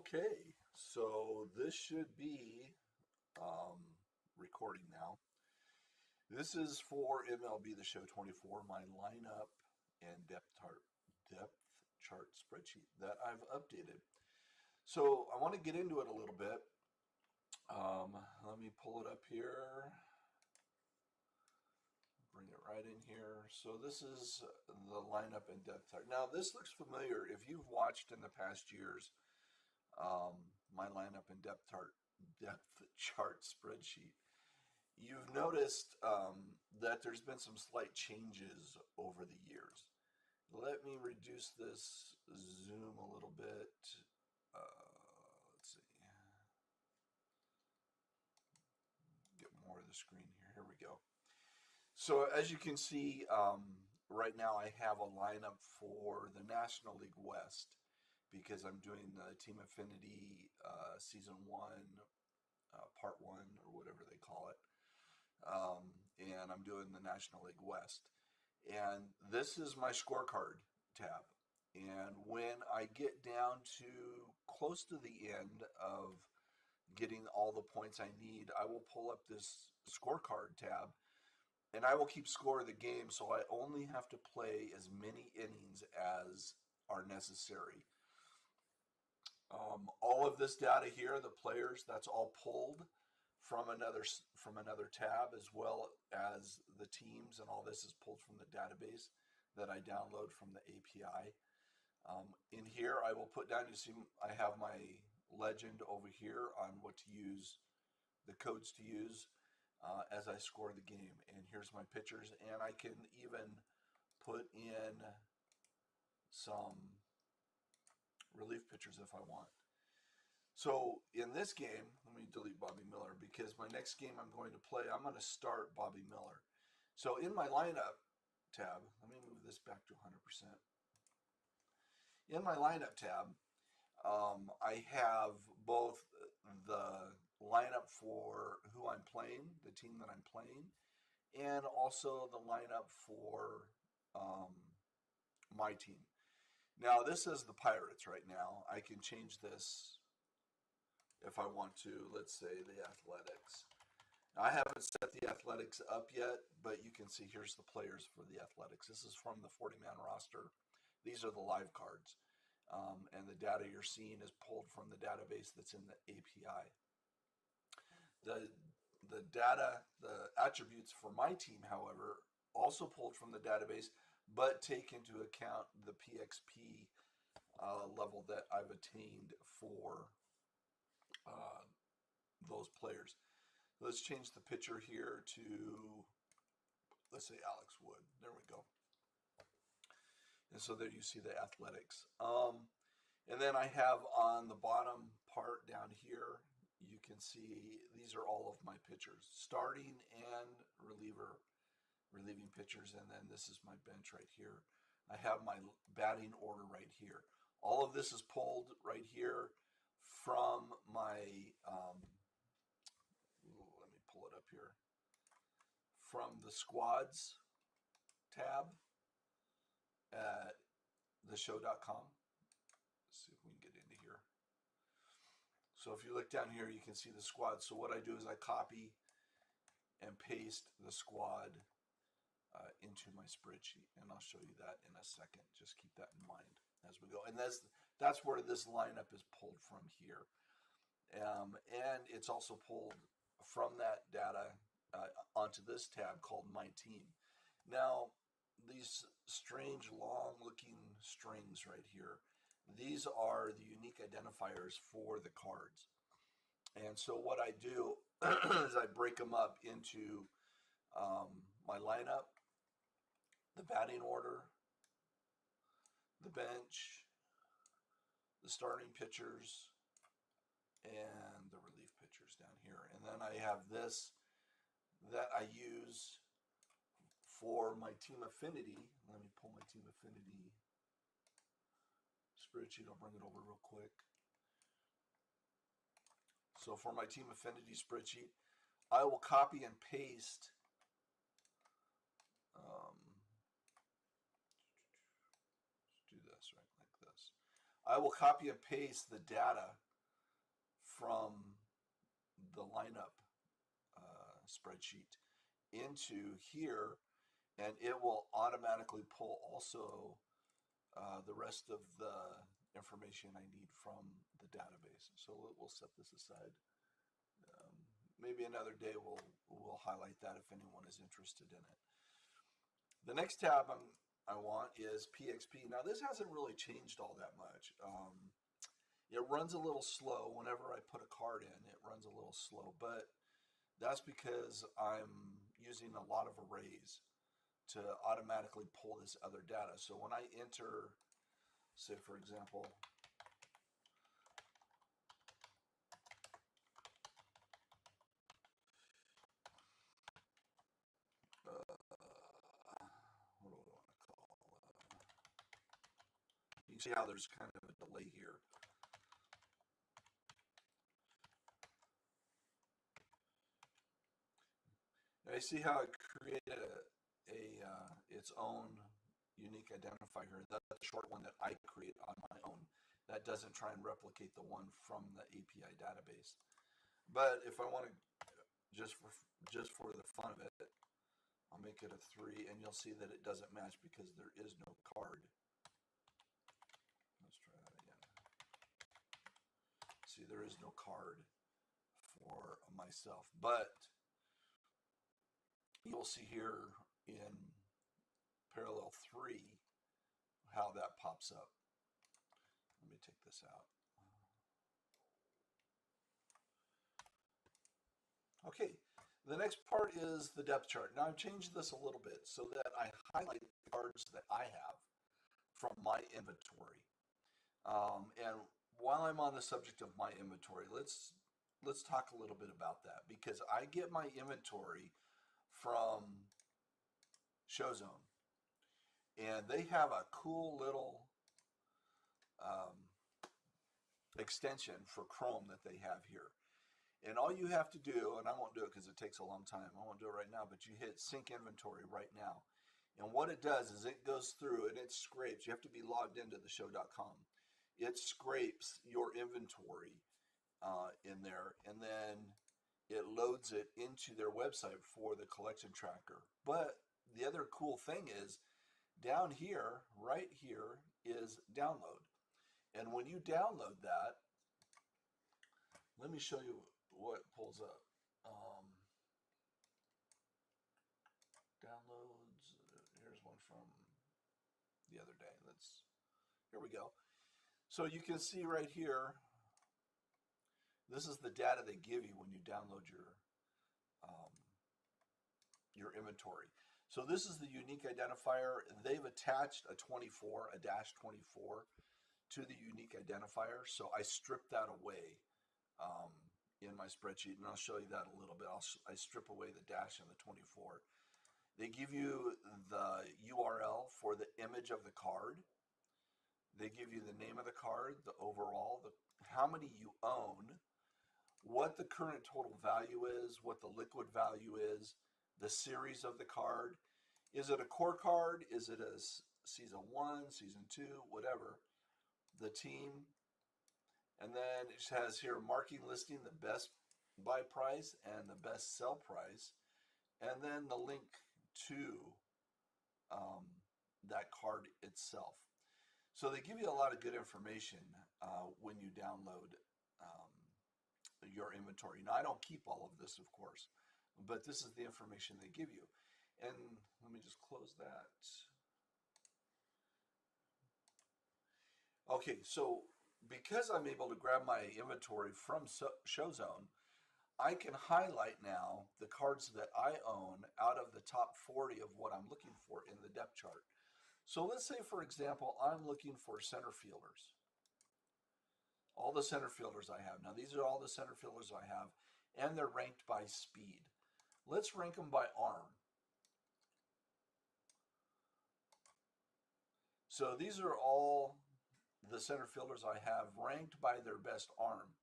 Okay, so this should be recording now. This is for MLB The Show 24, my lineup and depth chart spreadsheet that I've updated. So I want to get into it a little bit. Let me pull it up here. Bring it right in here. So this is the lineup and depth chart. Now this looks familiar. If you've watched in the past years, my lineup and depth chart spreadsheet, you've noticed that there's been some slight changes over the years. Let me reduce this zoom a little bit. Let's see. Get more of the screen here. Here we go. So as you can see, right now I have a lineup for the National League West because I'm doing the Team Affinity Season 1, Part 1, or whatever they call it. And I'm doing the National League West. And this is my scorecard tab. And when I get down to close to the end of getting all the points I need, I will pull up this scorecard tab and I will keep score of the game, so I only have to play as many innings as are necessary. All of this data here, the players, that's all pulled from another tab, as well as the teams, and all this is pulled from the database that I download from the API. In here, I will put down, you see I have my legend over here on what to use, the codes to use as I score the game. And here's my pitchers, and I can even put in some relief pitchers if I want. So in this game, let me delete Bobby Miller because my next game I'm going to play, I'm going to start Bobby Miller. So in my lineup tab, let me move this back to 100%. In my lineup tab, I have both the lineup for who I'm playing, the team that I'm playing, and also the lineup for my team. Now, this is the Pirates right now. I can change this if I want to. Let's say the Athletics. Now, I haven't set the Athletics up yet, but you can see here's the players for the Athletics. This is from the 40-man roster. These are the live cards. And the data you're seeing is pulled from the database that's in the API. The data, the attributes for my team, however, also pulled from the database, but take into account the PXP level that I've attained for those players. Let's change the pitcher here to, let's say, Alex Wood. There we go. And so there you see the Athletics. And then I have on the bottom part down here, you can see these are all of my pitchers, starting and relieving pitchers. And then this is my bench right here. I have my batting order right here. All of this is pulled right here from my, let me pull it up here, from the squads tab at theshow.com. Let's see if we can get into here. So if you look down here, you can see the squad. So what I do is I copy and paste the squad into my spreadsheet, and I'll show you that in a second. Just keep that in mind as we go. And that's where this lineup is pulled from here, and it's also pulled from that data onto this tab called My Team. Now, these strange, long-looking strings right here, these are the unique identifiers for the cards. And so what I do is I break them up into my lineup, the batting order, the bench, the starting pitchers, and the relief pitchers down here. And then I have this that I use for my Team Affinity. Let me pull my Team Affinity spreadsheet. I'll bring it over real quick. So for my Team Affinity spreadsheet, I will copy and paste let's do this right like this. I will copy and paste the data from the lineup spreadsheet into here, and it will automatically pull also the rest of the information I need from the database. So we'll set this aside. Maybe another day we'll highlight that if anyone is interested in it. The next tab I want is PXP. Now this hasn't really changed all that much. It runs a little slow whenever I put a card in. It runs a little slow, but that's because I'm using a lot of arrays to automatically pull this other data. So when I enter, say for example, what do I want to call? You can see how there's kind of a delay here. Now you see how it created its own unique identifier. That's the short one that I create on my own. That doesn't try and replicate the one from the API database. But if I want to, just for the fun of it, I'll make it a 3, and you'll see that it doesn't match because there is no card. Let's try that again. See, there is no card for myself, but you'll see here in parallel 3 how that pops up. Let me take this out. Okay, the next part is the depth chart. Now I've changed this a little bit so that I highlight the cards that I have from my inventory. And while I'm on the subject of my inventory, let's talk a little bit about that, because I get my inventory from ShowZone, and they have a cool little extension for Chrome that they have here. And all you have to do, and I won't do it because it takes a long time, I won't do it right now, but you hit sync inventory right now. And what it does is it goes through and it scrapes. You have to be logged into theshow.com. It scrapes your inventory in there, and then it loads it into their website for the collection tracker. But the other cool thing is down here, right here, is download. And when you download that, let me show you what pulls up. Downloads, here's one from the other day. Here we go. So you can see right here, this is the data they give you when you download your inventory. So this is the unique identifier. They've attached a 24, a dash 24 to the unique identifier. So I stripped that away in my spreadsheet, and I'll show you that a little bit. I strip away the dash and the 24. They give you the URL for the image of the card. They give you the name of the card, the overall, how many you own, what the current total value is, what the liquid value is, the series of the card. Is it a core card? Is it a season 1, season 2, whatever? The team. And then it has here marking listing, the best buy price and the best sell price. And then the link to that card itself. So they give you a lot of good information when you download your inventory. Now, I don't keep all of this, of course, but this is the information they give you. And let me just close that. Okay, so because I'm able to grab my inventory from ShowZone, I can highlight now the cards that I own out of the top 40 of what I'm looking for in the depth chart. So let's say, for example, I'm looking for center fielders. All the center fielders I have. Now, these are all the center fielders I have, and they're ranked by speed. Let's rank them by arm. So these are all the center fielders I have ranked by their best arm.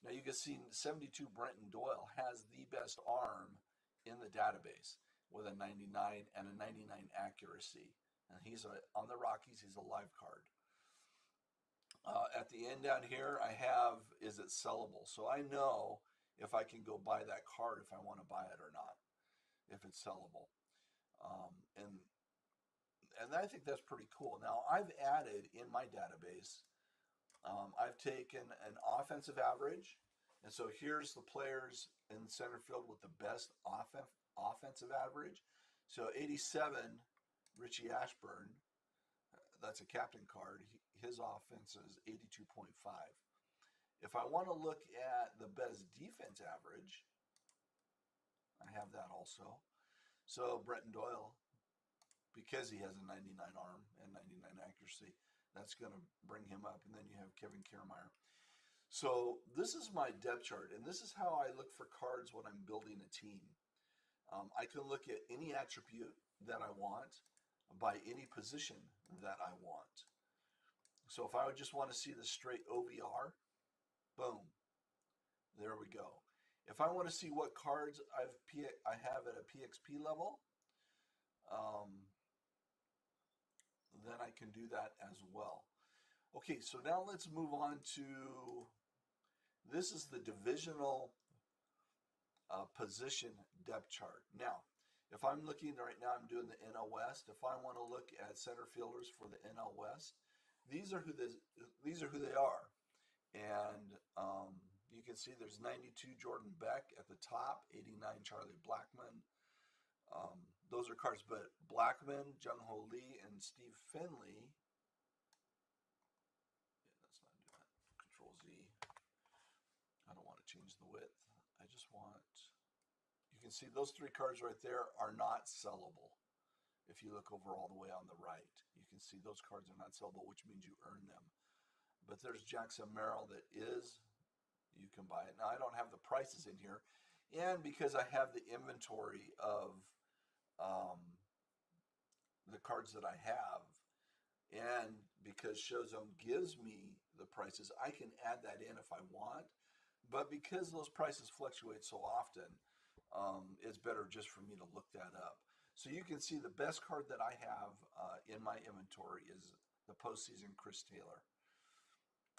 Now you can see 72 Brenton Doyle has the best arm in the database with a 99 and a 99 accuracy. And he's on the Rockies, he's a live card. At the end down here, I have, is it sellable? So I know if I can go buy that card if I want to buy it or not, if it's sellable. Um, and and I think that's pretty cool. Now I've added in my database, I've taken an offensive average, and so here's the players in center field with the best offensive average. So 87, Richie Ashburn, that's a captain card. His offense is 82.5. If I want to look at the best defense average, I have that also. So Brenton Doyle, because he has a 99 arm and 99 accuracy, that's going to bring him up. And then you have Kevin Kiermaier. So this is my depth chart, and this is how I look for cards when I'm building a team. I can look at any attribute that I want by any position that I want. So if I would just want to see the straight OVR, boom, there we go. If I want to see what cards I have at a PXP level, um, then I can do that as well. Okay, so now let's move on to, this is the divisional position depth chart. Now, if I'm looking right now, I'm doing the NL West. If I want to look at center fielders for the NL West, these are who they are. And you can see there's 92 Jordan Beck at the top, 89 Charlie Blackmon. Those are cards, but Blackmon, Jung Ho Lee, and Steve Finley. Yeah, let's not do that. Control Z. I don't want to change the width. I just want, you can see those three cards right there are not sellable. If you look over all the way on the right, you can see those cards are not sellable, which means you earn them. But there's Jackson Merrill that is, you can buy it. Now I don't have the prices in here, and because I have the inventory of the cards that I have, and because Showzone gives me the prices, I can add that in if I want. But because those prices fluctuate so often, it's better just for me to look that up. So you can see the best card that I have in my inventory is the postseason Chris Taylor.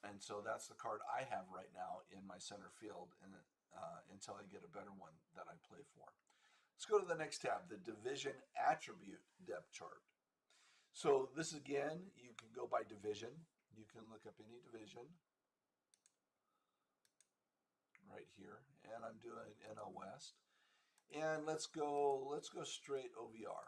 And so that's the card I have right now in my center field, and until I get a better one that I play for. Let's go to the next tab, the division attribute depth chart. So this again, you can go by division. You can look up any division right here, and I'm doing NL West. And let's go straight OVR.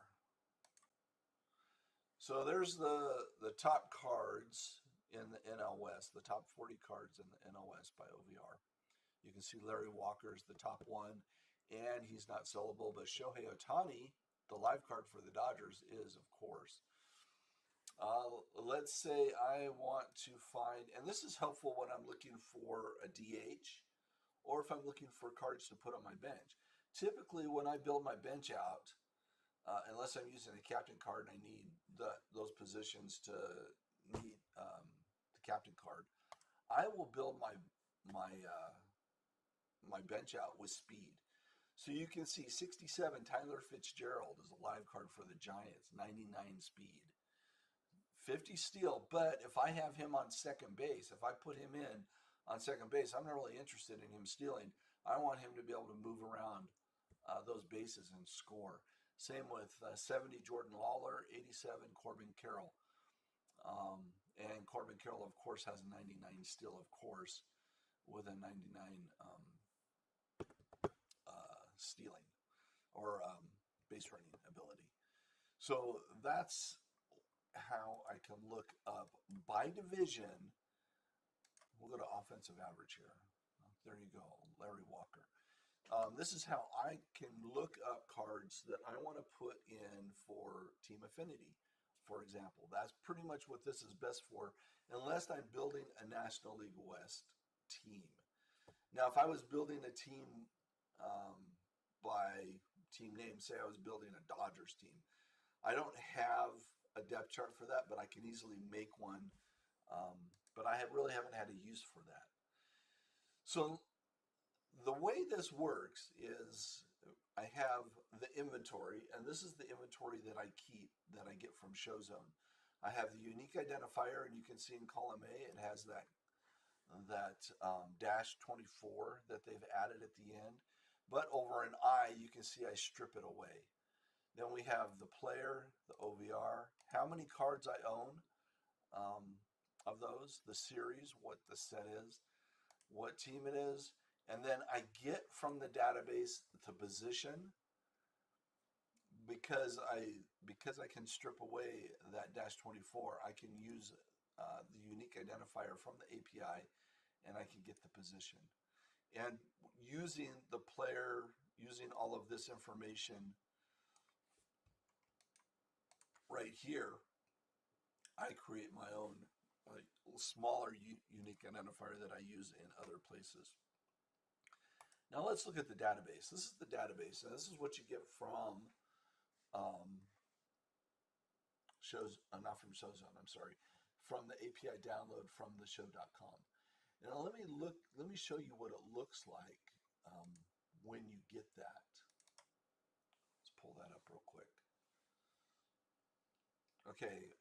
So there's the top cards in the NL West, the top 40 cards in the NL West by OVR. You can see Larry Walker's the top one, and he's not sellable, but Shohei Ohtani, the live card for the Dodgers, is, of course. Let's say I want to find, and this is helpful when I'm looking for a DH, or if I'm looking for cards to put on my bench. Typically, when I build my bench out, unless I'm using a captain card and I need those positions to meet the captain card, I will build my bench out with speed. So you can see 67 Tyler Fitzgerald is a live card for the Giants, 99 speed, 50 steal. But if I have him on second base, if I put him in on second base, I'm not really interested in him stealing. I want him to be able to move around those bases and score. Same with 70 Jordan Lawler, 87 Corbin Carroll. And Corbin Carroll, of course, has a 99 steal, of course, with a 99 stealing or base running ability. So that's how I can look up by division. We'll go to offensive average here. There you go, Larry Walker. This is how I can look up cards that I want to put in for team affinity, for example. That's pretty much what this is best for, unless I'm building a National League West team. Now, if I was building a team by team name, say I was building a Dodgers team, I don't have a depth chart for that, but I can easily make one. But I really haven't had a use for that. So the way this works is I have the inventory, and this is the inventory that I keep, that I get from Showzone. I have the unique identifier, and you can see in column A, it has that dash 24 that they've added at the end. But over in I, you can see I strip it away. Then we have the player, the OVR, how many cards I own of those, the series, what the set is, what team it is, and then I get from the database the position. Because I can strip away that dash 24, I can use the unique identifier from the API, and I can get the position. And using the player, using all of this information right here, I create my own smaller unique identifier that I use in other places. Now let's look at the database. This is the database, and this is what you get from not from Showzone, I'm sorry, from the API download from theshow.com. Now let me show you what it looks like when you get that. Let's pull that up real quick. Okay,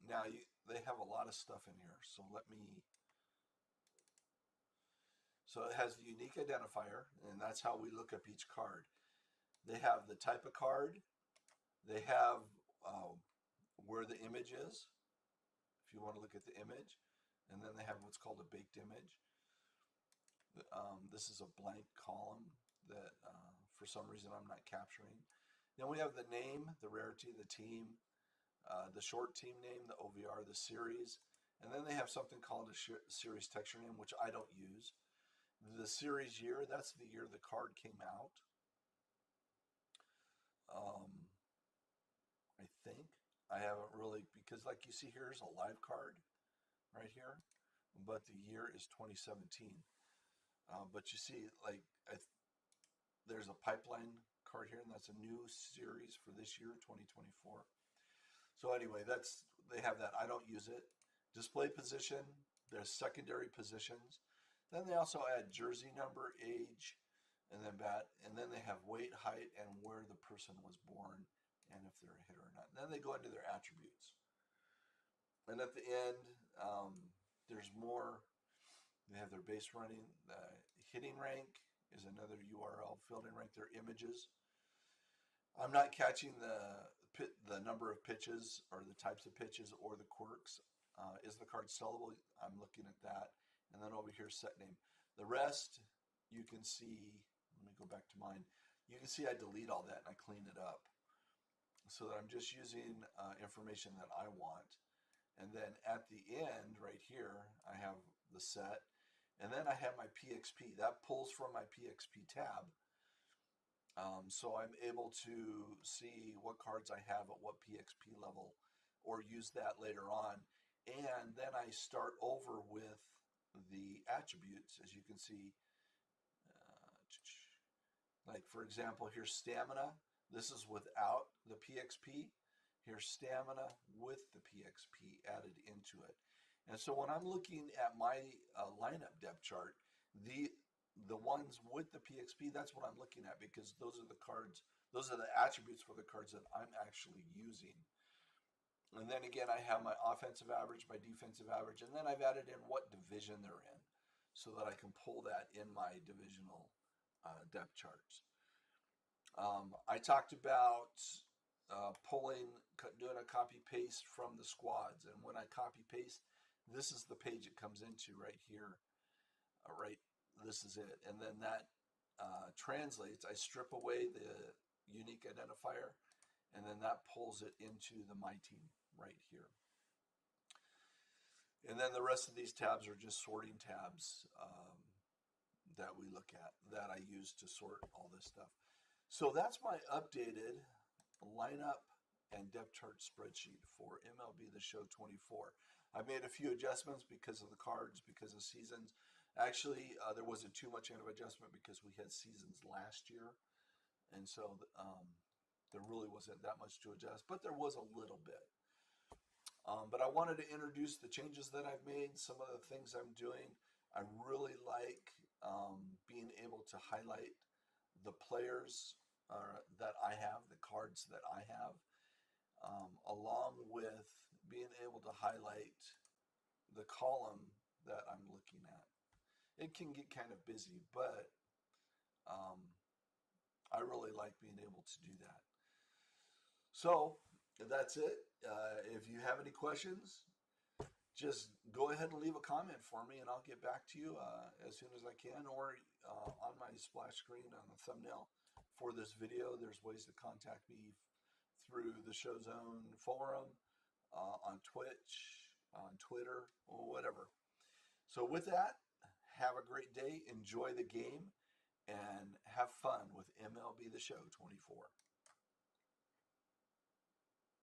now they have a lot of stuff in here, so so it has the unique identifier, and that's how we look up each card. They have the type of card, they have where the image is, if you want to look at the image, and then they have what's called a baked image. This is a blank column that for some reason I'm not capturing. Then we have the name, the rarity, the team, the short team name, the OVR, the series, and then they have something called a series texture name, which I don't use. The series year, that's the year the card came out. I think. I haven't really, because like you see here's a live card right here, but the year is 2017. But you see, like, there's a pipeline card here, and that's a new series for this year, 2024. So anyway, they have that. I don't use it. Display position, there's secondary positions. Then they also add jersey number, age, and then bat, and then they have weight, height, and where the person was born, and if they're a hitter or not. And then they go into their attributes. And at the end, there's more. They have their base running. The hitting rank is another URL. Fielding rank, their images. I'm not catching the number of pitches or the types of pitches or the quirks. Is the card sellable? I'm looking at that. And then over here, set name. The rest, you can see, let me go back to mine. You can see I delete all that and I clean it up so that I'm just using information that I want. And then at the end, right here, I have the set. And then I have my PXP. That pulls from my PXP tab. So I'm able to see what cards I have at what PXP level or use that later on. And then I start over with the attributes, as you can see. Like, for example, here's stamina. This is without the PXP. Here's stamina with the PXP added into it. And so when I'm looking at my lineup depth chart, the ones with the PXP, that's what I'm looking at, because those are the cards, those are the attributes for the cards that I'm actually using. And then again, I have my offensive average, my defensive average, and then I've added in what division they're in so that I can pull that in my divisional depth charts. I talked about doing a copy paste from the squads. And when I copy paste, this is the page it comes into right here. Right, this is it. And then that translates. I strip away the unique identifier, and then that pulls it into the My Team right here. And then the rest of these tabs are just sorting tabs that we look at, that I use to sort all this stuff. So that's my updated lineup and depth chart spreadsheet for MLB The Show 24. I made a few adjustments because of the cards, because of seasons. Actually, there wasn't too much of an adjustment because we had seasons last year. And so there really wasn't that much to adjust, but there was a little bit. But I wanted to introduce the changes that I've made, some of the things I'm doing. I really like being able to highlight the players that I have, the cards that I have, along with being able to highlight the column that I'm looking at. It can get kind of busy, but um, I really like being able to do that. So that's it. If you have any questions, just go ahead and leave a comment for me, and I'll get back to you as soon as I can, or on my splash screen on the thumbnail for this video. There's ways to contact me through the Show Zone forum, on Twitch, on Twitter, or whatever. So with that, have a great day, enjoy the game, and have fun with MLB The Show 24.